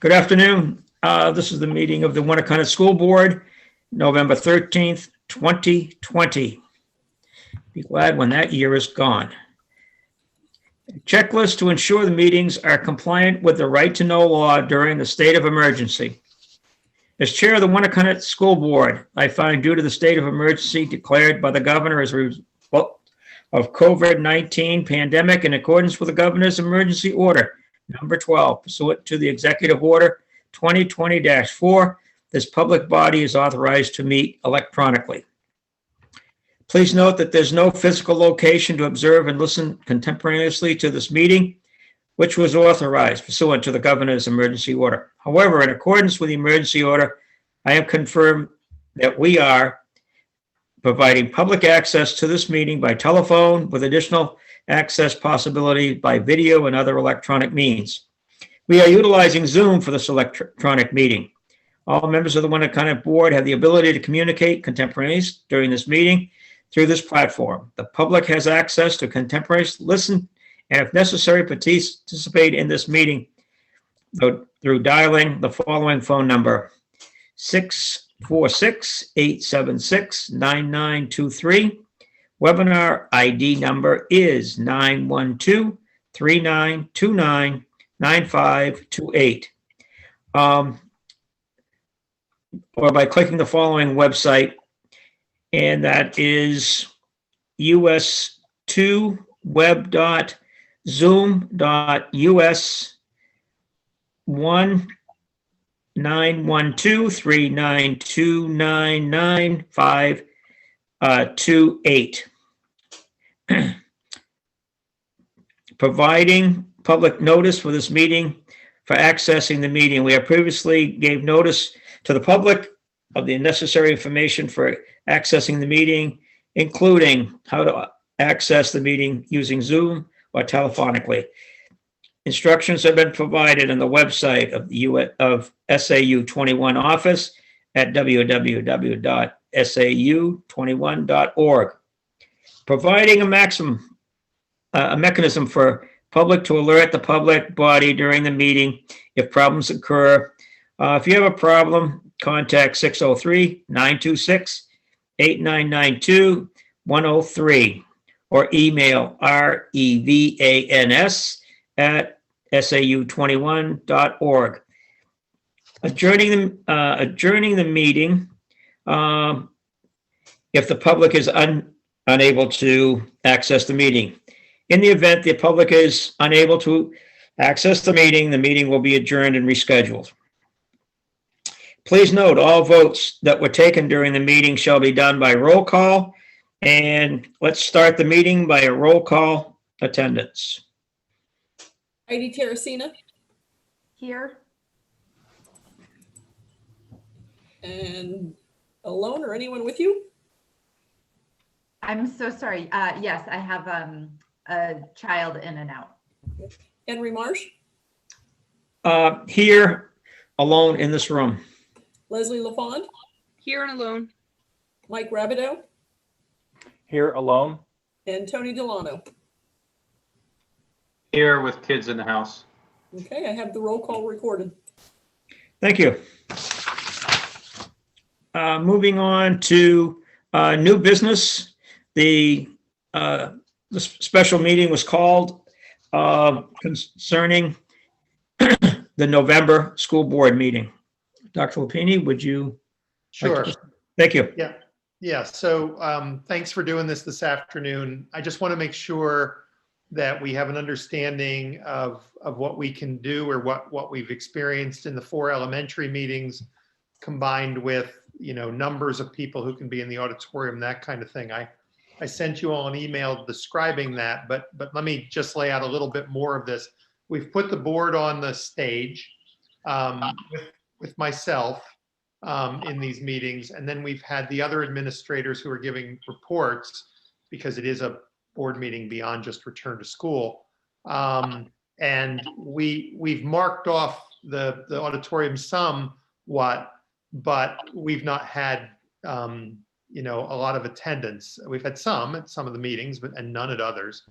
Good afternoon. This is the meeting of the Winnacunnet School Board, November 13th, 2020. Be glad when that year is gone. Checklist to ensure the meetings are compliant with the right to know law during the state of emergency. As chair of the Winnacunnet School Board, I find due to the state of emergency declared by the governor as a result of COVID-19 pandemic in accordance with the governor's emergency order number 12, pursuant to the Executive Order 2020-4, this public body is authorized to meet electronically. Please note that there's no physical location to observe and listen contemporaneously to this meeting, which was authorized pursuant to the governor's emergency order. However, in accordance with the emergency order, I have confirmed that we are providing public access to this meeting by telephone with additional access possibility by video and other electronic means. We are utilizing Zoom for this electronic meeting. All members of the Winnacunnet board have the ability to communicate contemporaneously during this meeting through this platform. The public has access to contemporaneously listen and, if necessary, participate in this meeting through dialing the following phone number: 646-876-9923. Webinar ID number is 912-3929-9528. Or by clicking the following website, and that is us2web.zoom.us 1-912-392-9928. Providing public notice for this meeting for accessing the meeting. We have previously gave notice to the public of the necessary information for accessing the meeting, including how to access the meeting using Zoom or telephonically. Instructions have been provided on the website of the of SAU 21 office at www.sau21.org. Providing a mechanism for public to alert the public body during the meeting if problems occur. If you have a problem, contact 603-926-8992-103 or email revans@sau21.org. Adjourning the meeting if the public is unable to access the meeting. In the event the public is unable to access the meeting will be adjourned and rescheduled. Please note all votes that were taken during the meeting shall be done by roll call. And let's start the meeting by a roll call attendance. Heidi Terracina. Here. And alone or anyone with you? I'm so sorry. Yes, I have a child in and out. Henry Marsh. Here, alone in this room. Leslie LaFond. Here and alone. Mike Rabideau. Here alone. And Tony Delano. Here with kids in the house. Okay, I have the roll call recorded. Thank you. Moving on to new business. The special meeting was called concerning the November school board meeting. Dr. Lapini, would you? Sure. Thank you. Yeah. So thanks for doing this afternoon. I just want to make sure that we have an understanding of what we can do or what we've experienced in the 4 elementary meetings, combined with, numbers of people who can be in the auditorium, that kind of thing. I sent you all an email describing that, but let me just lay out a little bit more of this. We've put the board on the stage with myself in these meetings, and then we've had the other administrators who are giving reports, because it is a board meeting beyond just return to school. And we've marked off the auditorium somewhat, but we've not had a lot of attendance. We've had some at some of the meetings, and none at others.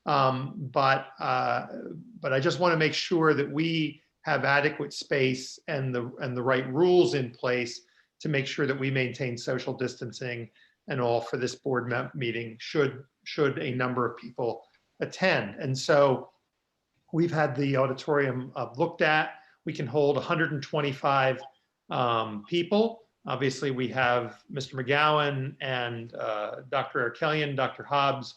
But I just want to make sure that we have adequate space and the right rules in place to make sure that we maintain social distancing and all for this board meeting should a number of people attend. And so we've had the auditorium looked at. We can hold 125 people. Obviously, we have Mr. McGowan and Dr. Arkelian, Dr. Hobbs,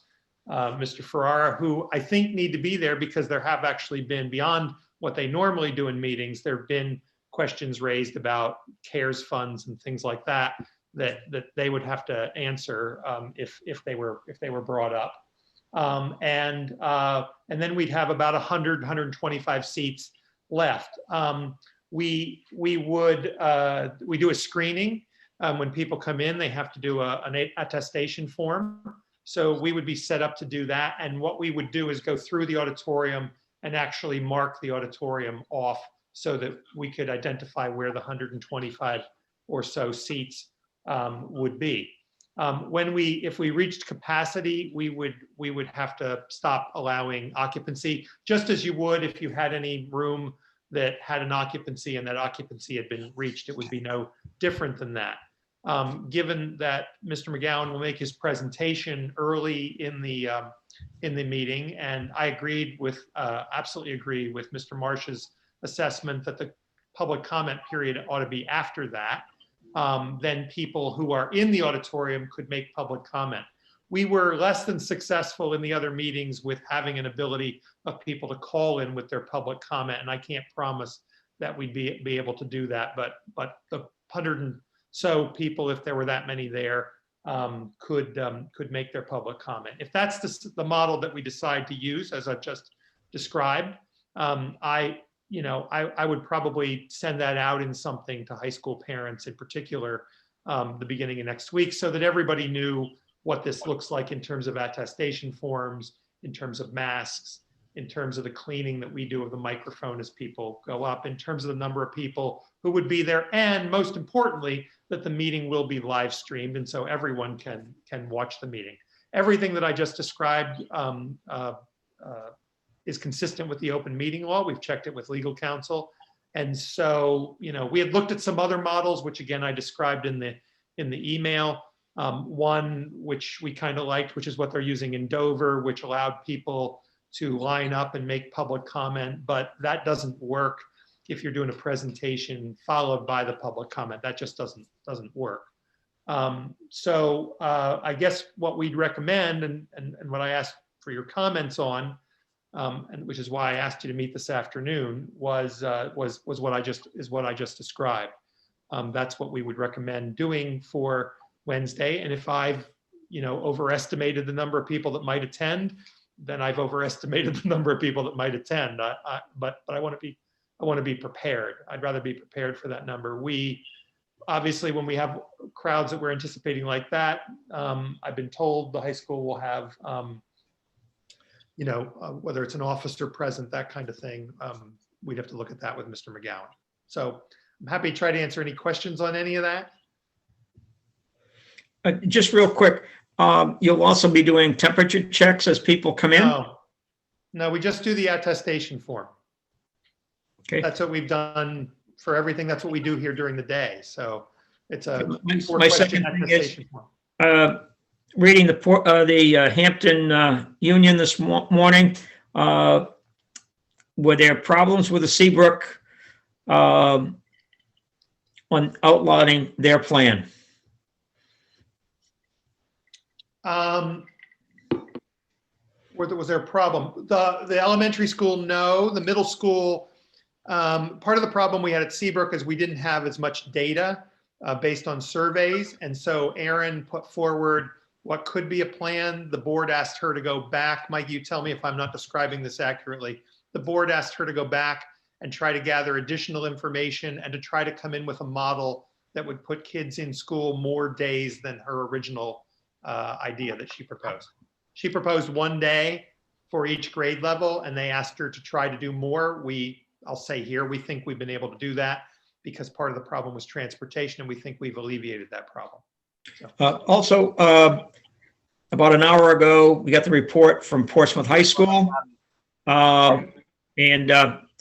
Mr. Ferrara, who I think need to be there because there have actually been, beyond what they normally do in meetings, there have been questions raised about CARES funds and things like that they would have to answer if they were brought up. And then we'd have about 125 seats left. We do a screening. When people come in, they have to do an attestation form. So we would be set up to do that. And what we would do is go through the auditorium and actually mark the auditorium off so that we could identify where the 125 or so seats would be. If we reached capacity, we would have to stop allowing occupancy, just as you would if you had any room that had an occupancy and that occupancy had been reached. It would be no different than that. Given that Mr. McGowan will make his presentation early in the meeting, and I absolutely agree with Mr. Marsh's assessment that the public comment period ought to be after that. Then people who are in the auditorium could make public comment. We were less than successful in the other meetings with having an ability of people to call in with their public comment, and I can't promise that we'd be able to do that, but the 100 and so people, if there were that many there, could make their public comment. If that's the model that we decide to use, as I've just described, I would probably send that out in something to high school parents in particular, the beginning of next week, so that everybody knew what this looks like in terms of attestation forms, in terms of masks, in terms of the cleaning that we do of the microphone as people go up, in terms of the number of people who would be there, and most importantly, that the meeting will be live streamed, and so everyone can watch the meeting. Everything that I just described is consistent with the open meeting law. We've checked it with legal counsel. And so, we had looked at some other models, which again, I described in the email. One which we kind of liked, which is what they're using in Dover, which allowed people to line up and make public comment, but that doesn't work if you're doing a presentation followed by the public comment. That just doesn't work. So I guess what we'd recommend, and what I asked for your comments on, and which is why I asked you to meet this afternoon, was what I just described. That's what we would recommend doing for Wednesday. And if I've overestimated the number of people that might attend, then I've overestimated the number of people that might attend. But I want to be prepared. I'd rather be prepared for that number. We obviously, when we have crowds that we're anticipating like that, I've been told the high school will have whether it's an officer present, that kind of thing. We'd have to look at that with Mr. McGowan. So I'm happy to try to answer any questions on any of that. Just real quick, you'll also be doing temperature checks as people come in? No, we just do the attestation form. Okay. That's what we've done for everything. That's what we do here during the day. So it's a my second thing is, reading the Hampton Union this morning, were there problems with the Seabrook on outlining their plan? Was there a problem? The elementary school, no. The middle school, part of the problem we had at Seabrook is we didn't have as much data based on surveys. And so Erin put forward what could be a plan. The board asked her to go back. Mike, you tell me if I'm not describing this accurately. The board asked her to go back and try to gather additional information and to try to come in with a model that would put kids in school more days than her original idea that she proposed. She proposed 1 day for each grade level, and they asked her to try to do more. I'll say here, we think we've been able to do that because part of the problem was transportation, and we think we've alleviated that problem. Also, about an hour ago, we got the report from Portsmouth High School. And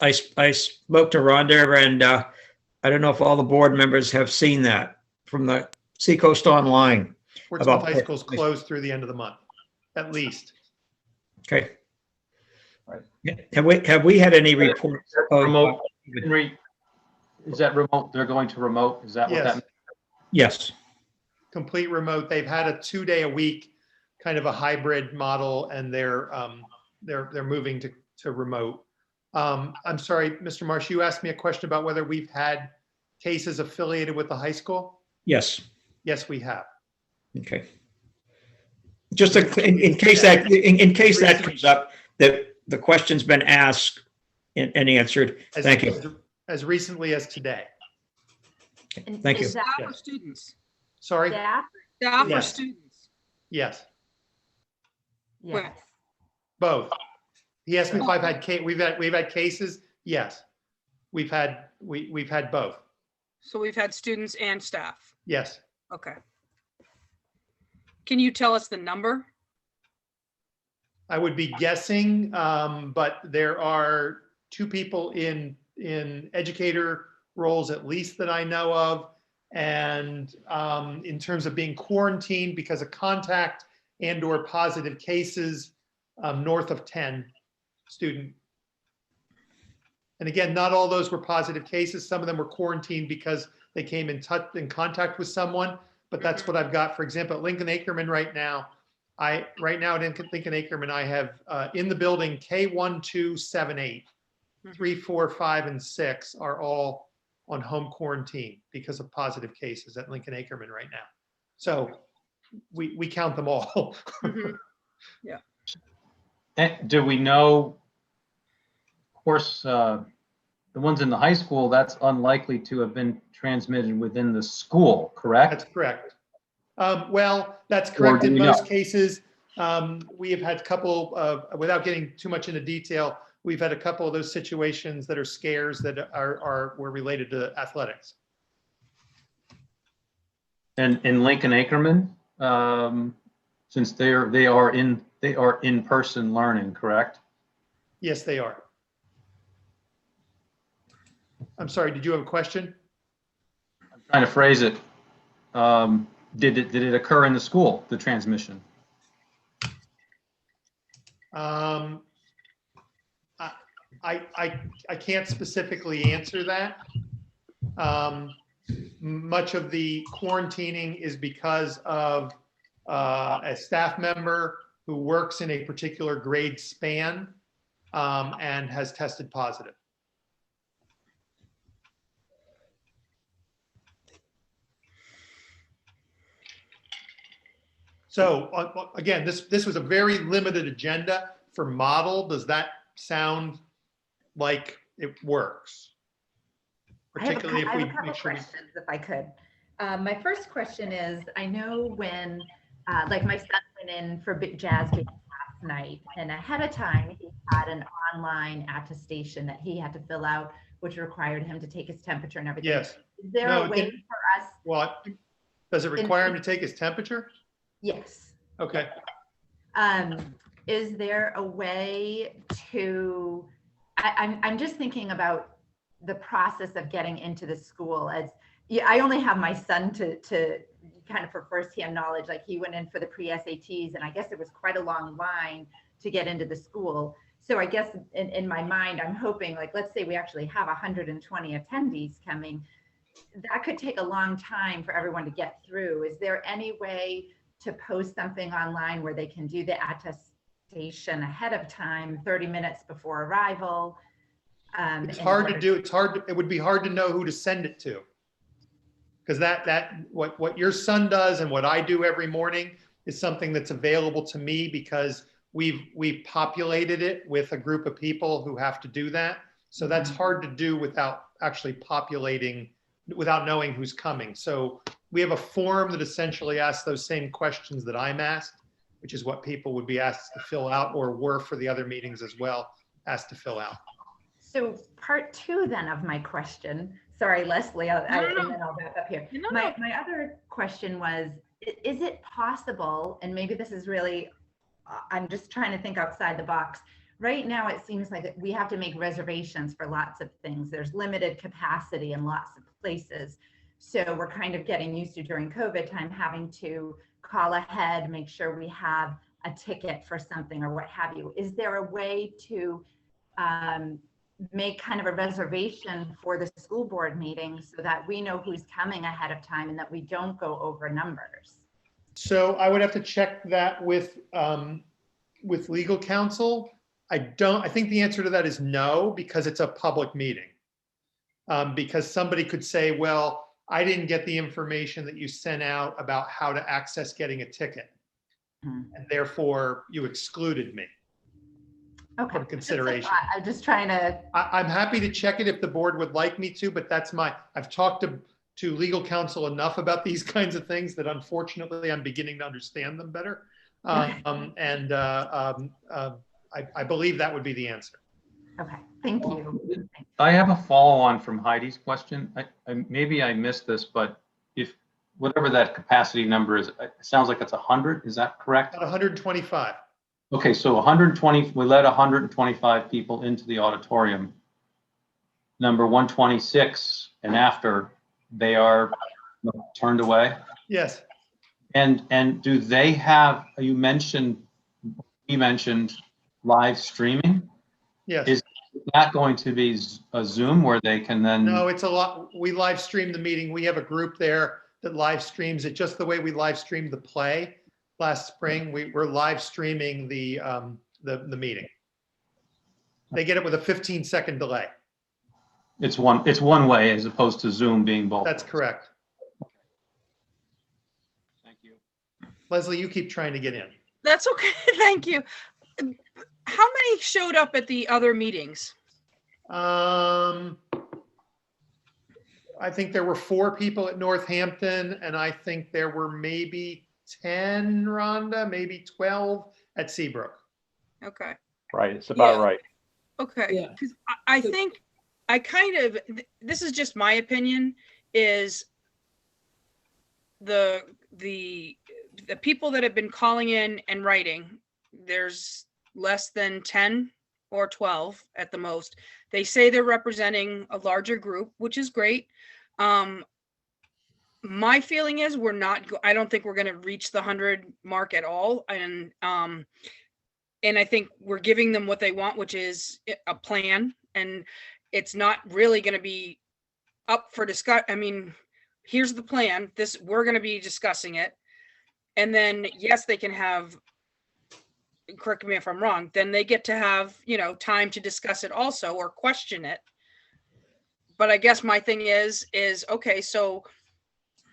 I spoke to Rhonda, and I don't know if all the board members have seen that from the Seacoast Online. Portsmouth About- High School's closed through the end of the month, at least. Okay. Right. Have we had any reports of? Remote, Henry, is that remote? They're going to remote? Is that what Yes. that means? Yes. Complete remote. They've had a 2-day a week, kind of a hybrid model, and they're moving to remote. I'm sorry, Mr. Marsh, you asked me a question about whether we've had cases affiliated with the high school? Yes. Yes, we have. Okay. Just in case that comes up, that the question's been asked and answered. Thank you. As recently as today. And Thank you. is that Yeah. Staff or students? Sorry? staff? Staff or Yes. students? Yes, Yes. both. He asked me if I've had we've had cases. Yes, we've had both. So we've had students and staff. Yes. Okay. Can you tell us the number? I would be guessing, but there are 2 people in educator roles at least that I know of. And in terms of being quarantined because of contact and/or positive cases, north of 10 student. And again, not all those were positive cases. Some of them were quarantined because they came in contact with someone. But that's what I've got. For example, at Lincoln Ackerman right now at Lincoln Ackerman, I have in the building K1278, 3, 4, 5, and 6 are all on home quarantine because of positive cases at Lincoln Ackerman right now. So we count them all. Mhm. And do we know, of course, the ones in the high school, that's unlikely to have been transmitted within the school, correct? That's correct. Well, that's Or correct do in we most know? cases. We have had a couple of, without getting too much into detail, we've had a couple of those situations that are scares that were related to athletics. And in Lincoln Ackerman, since they are in-person learning, correct? Yes, they are. I'm sorry, did you have a question? Trying to phrase it. Did it occur in the school, the transmission? I can't specifically answer that. Much of the quarantining is because of a staff member who works in a particular grade span and has tested positive. So again, this was a very limited agenda for model. Does that sound like it works? I have a Particularly if I we have a couple make sure we. questions if I could. My first question is, I know when, like my son went in for big jazz game last night, and ahead of time, he had an online attestation that he had to fill out, which required him to take his temperature and everything. Yes. Is there No, a it way didn't. for us? What? Does it require him to take his temperature? Yes. Okay. Is there a way to, I'm just thinking about the process of getting into the school as, yeah, I only have my son to kind of for firsthand knowledge, like he went in for the pre-SATs and I guess it was quite a long line to get into the school. So I guess in my mind, I'm hoping, like, let's say we actually have 120 attendees coming. That could take a long time for everyone to get through. Is there any way to post something online where they can do the attestation ahead of time, 30 minutes before arrival? It's hard to do. It would be hard to know who to send it to. Because what your son does and what I do every morning is something that's available to me because we've populated it with a group of people who have to do that. So that's hard to do without actually populating, without knowing who's coming. So we have a form that essentially asks those same questions that I'm asked, which is what people would be asked to fill out, or were for the other meetings as well, asked to fill out. So part 2 then of my question, Sorry, Leslie, No, no, and no. then I'll back up here. No, no. My other question was, is it possible, and maybe this is really, I'm just trying to think outside the box. Right now, it seems like we have to make reservations for lots of things. There's limited capacity in lots of places. So we're kind of getting used to during COVID time having to call ahead, make sure we have a ticket for something or what have you. Is there a way to make kind of a reservation for the school board meeting so that we know who's coming ahead of time and that we don't go over numbers? So I would have to check that with legal counsel. I think the answer to that is no, because it's a public meeting. Because somebody could say, well, I didn't get the information that you sent out about how to access getting a ticket. And therefore you excluded me Okay. from consideration. I'm just trying to. I'm happy to check it if the board would like me to, but I've talked to legal counsel enough about these kinds of things that unfortunately I'm beginning to understand them better. I believe that would be the answer. Okay, thank you. I have a follow-on from Heidi's question. Maybe I missed this, but if whatever that capacity number is, it sounds like it's 100. Is that correct? About 125. Okay, so 120, we let 125 people into the auditorium. Number 126 and after, they are turned away. Yes. And do they have, he mentioned live streaming? Yes. Is that going to be a Zoom where they can then? No, it's a lot. We live stream the meeting. We have a group there that live streams it just the way we live streamed the play last spring. We're live streaming the meeting. They get it with a 15-second delay. It's one way as opposed to Zoom being both. That's correct. Thank you. Leslie, you keep trying to get in. That's okay. Thank you. How many showed up at the other meetings? I think there were 4 people at Northampton, and I think there were maybe 10, Rhonda, maybe 12 at Seabrook. Okay. Right, it's about Yeah. right. Okay. Yeah. 'Cause I think I kind of, this is just my opinion, is the people that have been calling in and writing, there's less than 10 or 12 at the most. They say they're representing a larger group, which is great. My feeling is I don't think we're going to reach the 100 mark at all. And I think we're giving them what they want, which is a plan. And it's not really going to be up for discussion. I mean, here's the plan. We're going to be discussing it. And then, yes, they can have, correct me if I'm wrong, then they get to have, time to discuss it also or question it. But I guess my thing is okay, so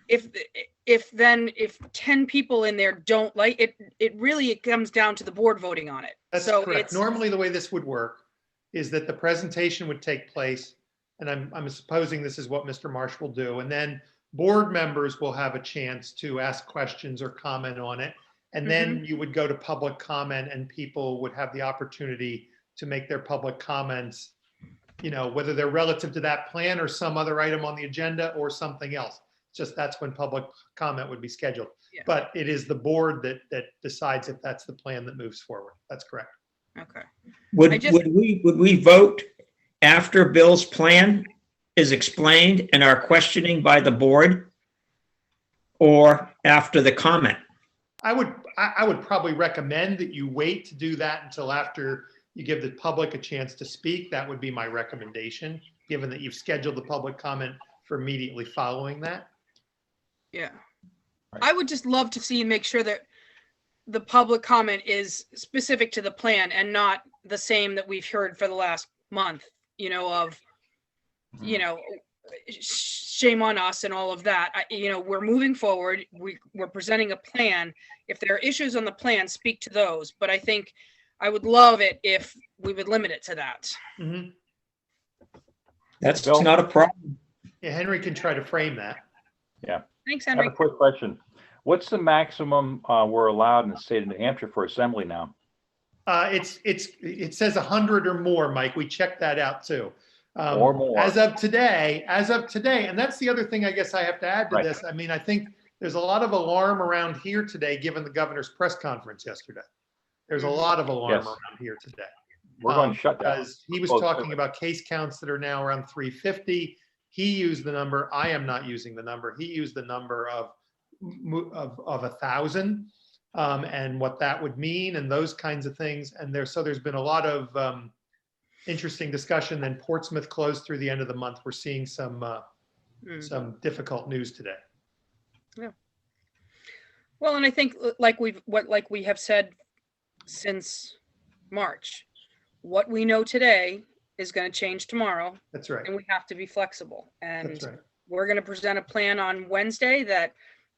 if 10 people in there don't like it, it comes down to the board voting on it. That's So correct. Normally, the way this would work is that the presentation would take place, and I'm supposing this is what Mr. Marsh will do, and then board members will have a chance to ask questions or comment on it. And then you would go to public comment and people would have the opportunity to make their public comments, whether they're relative to that plan or some other item on the agenda or something else. Just that's when public comment would be scheduled. Yeah. But it is the board that decides if that's the plan that moves forward. That's correct. Okay. Would I we vote after Bill's plan is explained and our questioning by the board, or after the comment? I would probably recommend that you wait to do that until after you give the public a chance to speak. That would be my recommendation, given that you've scheduled the public comment for immediately following that. Yeah. Right. I would just love to make sure that the public comment is specific to the plan and not the same that we've heard for the last month, shame on us and all of that. We're moving forward. We're presenting a plan. If there are issues on the plan, speak to those. But I think I would love it if we would limit it to that. Mhm. That's Bill? not a problem. Yeah, Henry can try to frame that. Thanks, I have a Henry. quick question. What's the maximum we're allowed in the state of New Hampshire for assembly now? It says 100 or more, Mike. We checked that out too. Or more. As of today, and that's the other thing I guess I have to add to Right. this. I mean, I think there's a lot of alarm around here today, given the governor's press conference yesterday. There's a lot of alarm Yes. around here today. We're going to shut down. Because he was Close talking everything. about case counts that are now around 350. He used the number, I am not using the number. He used the number of 1,000 and what that would mean and those kinds of things. And there's been a lot of interesting discussion. Then Portsmouth closed through the end of the month. We're seeing some difficult news today. Well, and I think like we have said since March, what we know today is going to change tomorrow, That's right. and we have to be flexible. And That's right. we're going to present a plan on Wednesday that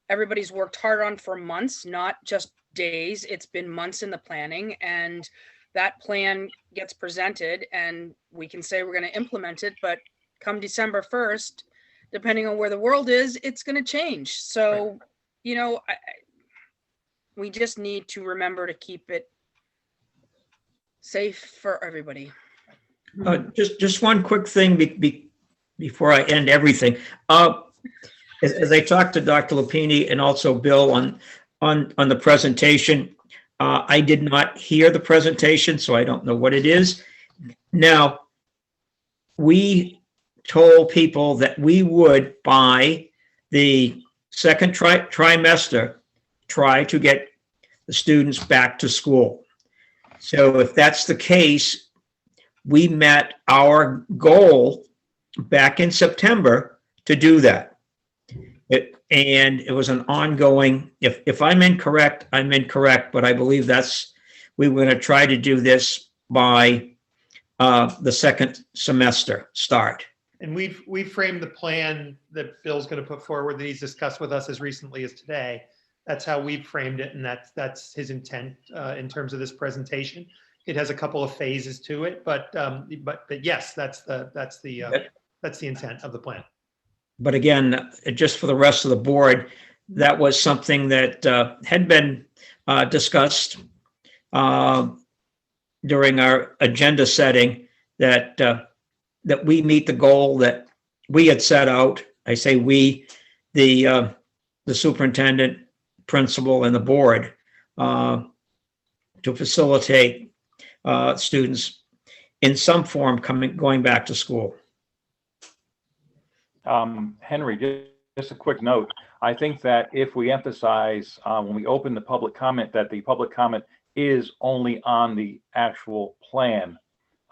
everybody's worked hard on for months, not just days. It's been months in the planning, and that plan gets presented and we can say we're going to implement it, but come December 1st, depending on where the world is, it's going to change. So, Right. you know, we just need to remember to keep it safe for everybody. Just one quick thing before I end everything. As I talked to Dr. Lapini and also Bill on the presentation, I did not hear the presentation, so I don't know what it is. Now, we told people that we would, by the second trimester, try to get the students back to school. So if that's the case, we met our goal back in September to do that. And it was an ongoing, if I'm incorrect, I'm incorrect, but I believe we were going to try to do this by the second semester start. And we've framed the plan that Bill's going to put forward that he's discussed with us as recently as today. That's how we've framed it, and that's his intent in terms of this presentation. It has a couple of phases to it, but yes, that's the intent of the plan. But again, just for the rest of the board, that was something that had been discussed during our agenda setting, that we meet the goal that we had set out. I say we, the superintendent, principal, and the board, to facilitate students in some form going back to school. Henry, just a quick note. I think that if we emphasize when we open the public comment that the public comment is only on the actual plan,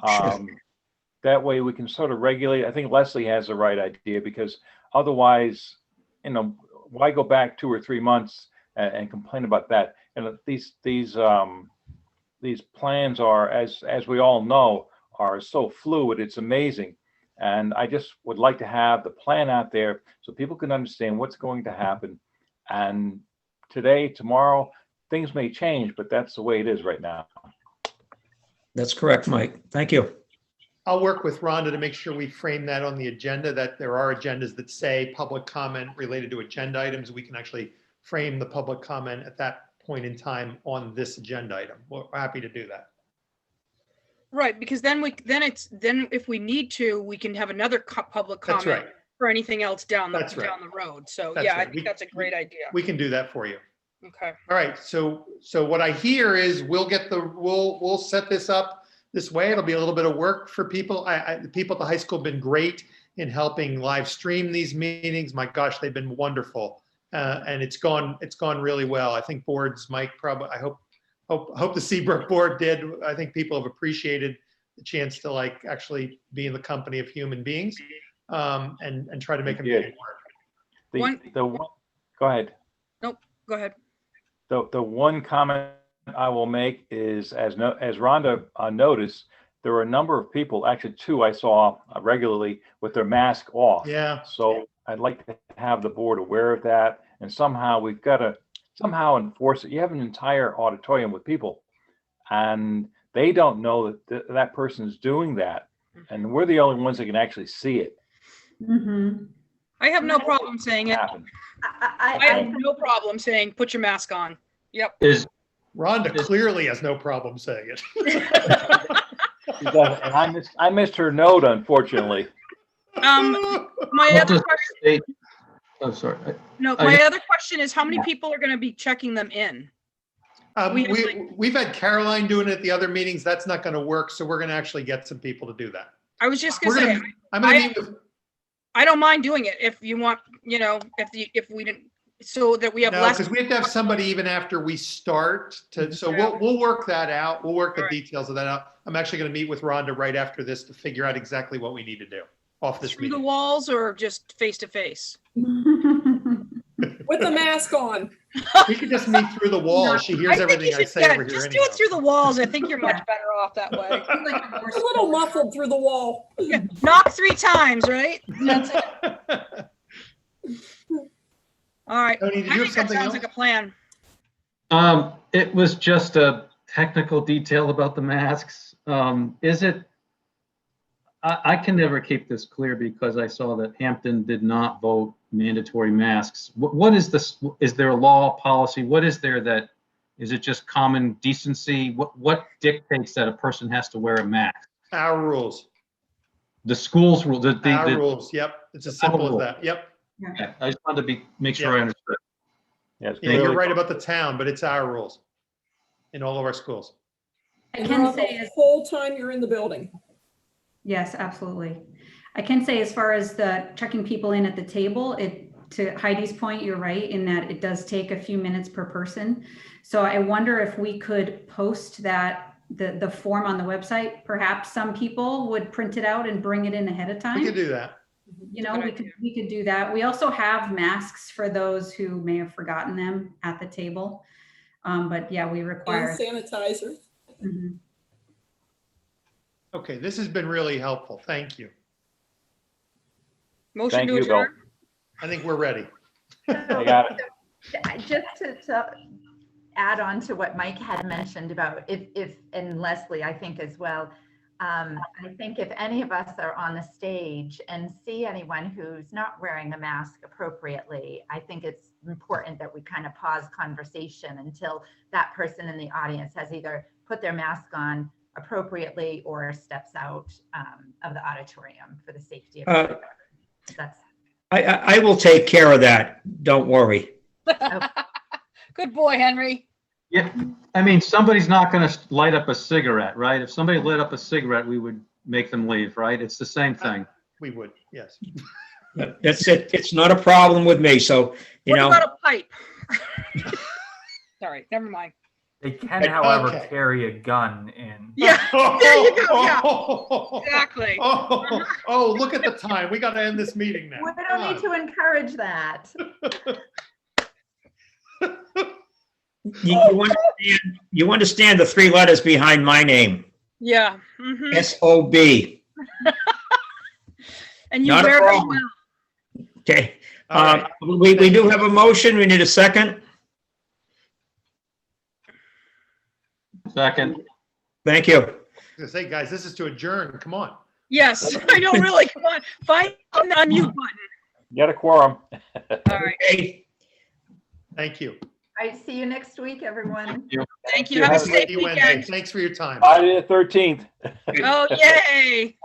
Sure. that way we can sort of regulate. I think Leslie has the right idea, because otherwise, why go back 2 or 3 months and complain about that? And these plans are, as we all know, are so fluid. It's amazing. And I just would like to have the plan out there so people can understand what's going to happen. And today, tomorrow, things may change, but that's the way it is right now. That's correct, Mike. Thank you. I'll work with Rhonda to make sure we frame that on the agenda, that there are agendas that say public comment related to agenda items. We can actually frame the public comment at that point in time on this agenda item. We're happy to do that. Right, because then if we need to, we can have another public That's comment right. for anything else down the That's right. road. So That's yeah, right. I think that's a great idea. We can do that for you. Okay. All right. So what I hear is we'll set this up this way. It'll be a little bit of work for people. The people at the high school have been great in helping live stream these meetings. My gosh, they've been wonderful. And it's gone really well. I think boards, Mike, probably, I hope the Seabrook board did. I think people have appreciated the chance to actually be in the company of human beings and try to make them work. Go ahead. Nope, go ahead. The one comment I will make is, as Rhonda noticed, there were a number of people, actually 2 I saw regularly with their mask off. Yeah. So I'd like to have the board aware of that, and somehow we've got to enforce it. You have an entire auditorium with people, and they don't know that that person is doing that, and we're the only ones that can actually see it. Mm-hmm. I have no problem saying it. Happen. I have no problem saying, put your mask on. Yep. Rhonda clearly has no problem saying it. And I missed her note, unfortunately. My other question, Oh, sorry. no, I- my other question is how many people are going to be checking them in? We have, like- We've had Caroline doing it at the other meetings. That's not going to work. So we're going to actually get some people to do that. I was just We're going to gonna, say, I'm going to meet with, I don't mind doing it if you want, if we didn't, so that we have no, less. because we have to have somebody even after we start to, so Yeah. we'll work that out. We'll work the All right. details of that out. I'm actually going to meet with Rhonda right after this to figure out exactly what we need to do off this Through the meeting. walls or just face to face? With the mask on. We can just meet through the wall. She hears everything I say over here Just do anyhow. it through the walls. I think you're much better off that way. A little muffled through the wall. Knock 3 times, right? That's it. All right. Tony, did you I have think that something sounds else? like a plan. It was just a technical detail about the masks. Is it, I can never keep this clear because I saw that Hampton did not vote mandatory masks. What is this? Is there a law, policy? What is there that, is it just common decency? What dictates that a person has to wear a mask? Our rules, The school's rule, our rules. Yep. It's as simple as that. Yep. Okay, I just wanted to make sure I understood. Yeah, it's Yeah, you're clearly- right about the town, but it's our rules in all of our schools. I And you're can on say, the whole time you're in the building. yes, absolutely. I can say as far as the checking people in at the table, to Heidi's point, you're right in that it does take a few minutes per person. So I wonder if we could post that, the form on the website. Perhaps some people would print it out and bring it in ahead of time. We could do that. You know, Good we could do that. We also have masks for those who may have forgotten them at the table. But yeah, we And require. sanitizer. Mhm. Okay, this has been really helpful. Thank you. Motion Thank to you, Bill. adjourn? I think we're ready. I got it. Just to add on to what Mike had mentioned about if, and Leslie, I think as well, I think if any of us are on the stage and see anyone who's not wearing a mask appropriately, I think it's important that we kind of pause conversation until that person in the audience has either put their mask on appropriately or steps out of the auditorium for the safety of everyone. That's I will take care of that. Don't worry. Good boy, Henry. Yeah, I mean, somebody's not going to light up a cigarette, right? If somebody lit up a cigarette, we would make them leave, right? It's the same thing. We would, yes. That's it. It's not a problem with me. So, you What know, about a pipe? Sorry, never mind. They can, however, Okay. carry a gun in. Yeah, there you go, yeah. Oh, Exactly. oh, look at the time. We got to end this meeting now. we don't need to encourage that. you understand the 3 letters behind my name, Yeah. Mhm. SOB. And you Not a wear very problem. well. Okay. All right. We do have a motion. We need a second. Second. Thank you. I was gonna say, guys, this is to adjourn. Come on. Yes, I know, really. Come on, find the unmute button. Get a quorum. All right. Okay. Thank you. All right, see you next week, everyone. Thank you. you. Have a Have a safe Happy Wednesday. weekend. Thanks for your time. Friday the 13th. Oh, yay.